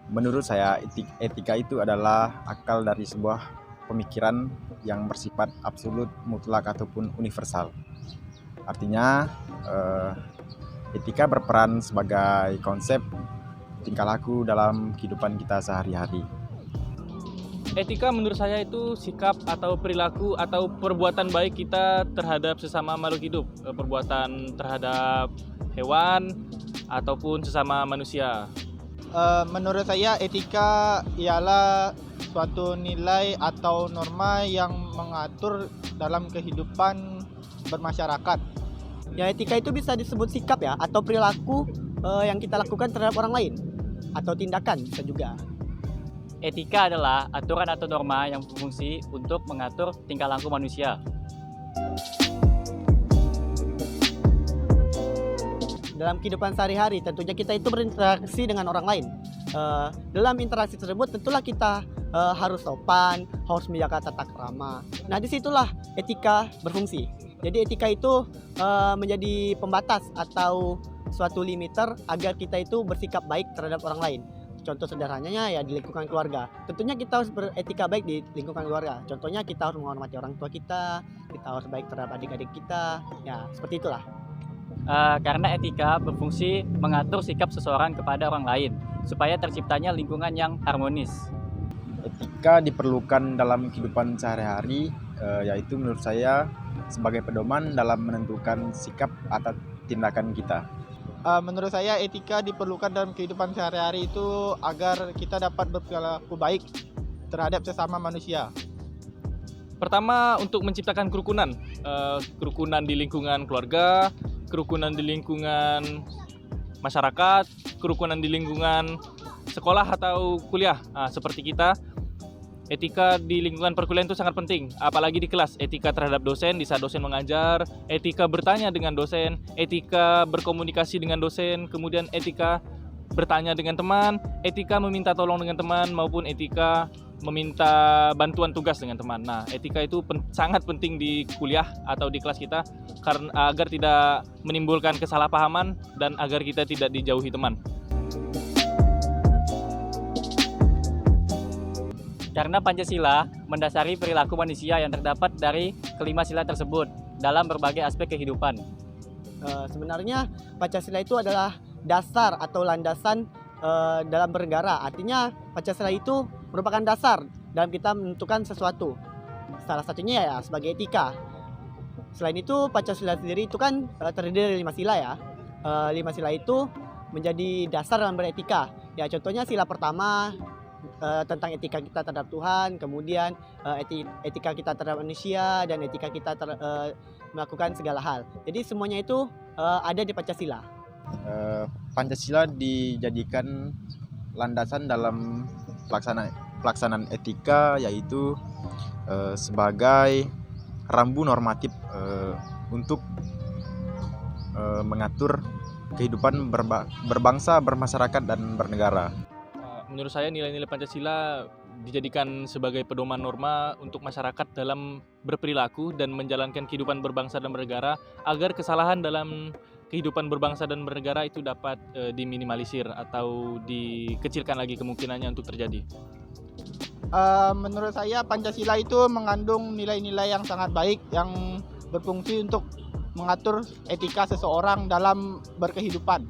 Menurut saya, etika itu adalah akal dari sebuah pemikiran yang bersifat absolut, mutlak, ataupun universal. Artinya, eh, etika berperan sebagai konsep tingkah laku dalam kehidupan kita sehari-hari. Etika menurut saya itu sikap atau perilaku atau perbuatan baik kita terhadap sesama makhluk hidup, perbuatan terhadap hewan ataupun sesama manusia. Menurut saya etika ialah suatu nilai atau norma yang mengatur dalam kehidupan bermasyarakat. Ya, etika itu bisa disebut sikap ya, atau perilaku yang kita lakukan terhadap orang lain, atau tindakan bisa juga. Etika adalah aturan atau norma yang berfungsi untuk mengatur tingkah laku manusia. Dalam kehidupan sehari-hari tentunya kita itu berinteraksi dengan orang lain. Dalam interaksi tersebut tentulah kita harus sopan, harus menjaga tata krama. Nah, disitulah etika berfungsi. Jadi etika itu menjadi pembatas atau suatu limiter agar kita itu bersikap baik terhadap orang lain. Contoh sederhananya ya di lingkungan keluarga. Tentunya kita harus beretika baik di lingkungan keluarga. Contohnya kita harus menghormati orang tua kita harus baik terhadap adik-adik kita. Ya, seperti itulah. Karena etika berfungsi mengatur sikap seseorang kepada orang lain supaya terciptanya lingkungan yang harmonis. Etika diperlukan dalam kehidupan sehari-hari, yaitu menurut saya sebagai pedoman dalam menentukan sikap atau tindakan kita. Menurut saya etika diperlukan dalam kehidupan sehari-hari itu agar kita dapat berperilaku baik terhadap sesama manusia. Pertama, untuk menciptakan kerukunan di lingkungan keluarga, kerukunan di lingkungan masyarakat, kerukunan di lingkungan sekolah atau kuliah. Seperti kita, etika di lingkungan perkuliahan itu sangat penting, apalagi di kelas. Etika terhadap dosen di saat dosen mengajar, etika bertanya dengan dosen, etika berkomunikasi dengan dosen, kemudian etika bertanya dengan teman, etika meminta tolong dengan teman, maupun etika meminta bantuan tugas dengan teman. Nah, etika itu sangat penting di kuliah atau di kelas kita karena agar tidak menimbulkan kesalahpahaman dan agar kita tidak dijauhi teman. Karena Pancasila mendasari perilaku manusia yang terdapat dari kelima sila tersebut dalam berbagai aspek kehidupan. Sebenarnya Pancasila itu adalah dasar atau landasan dalam bernegara. Artinya Pancasila itu merupakan dasar dalam kita menentukan sesuatu. Salah satunya ya sebagai etika. Selain itu Pancasila sendiri itu kan terdiri dari 5 sila ya. 5 sila itu menjadi dasar dalam beretika. Ya, contohnya sila pertama tentang etika kita terhadap Tuhan, kemudian etika kita terhadap manusia, dan etika kita melakukan segala hal. Jadi semuanya itu ada di Pancasila. Pancasila dijadikan landasan dalam pelaksanaan etika, yaitu sebagai rambu normatif untuk mengatur kehidupan berbangsa, bermasyarakat, dan bernegara. Menurut saya nilai-nilai Pancasila dijadikan sebagai pedoman norma untuk masyarakat dalam berperilaku dan menjalankan kehidupan berbangsa dan bernegara agar kesalahan dalam kehidupan berbangsa dan bernegara itu dapat diminimalisir atau dikecilkan lagi kemungkinannya untuk terjadi. Menurut saya Pancasila itu mengandung nilai-nilai yang sangat baik yang berfungsi untuk mengatur etika seseorang dalam berkehidupan.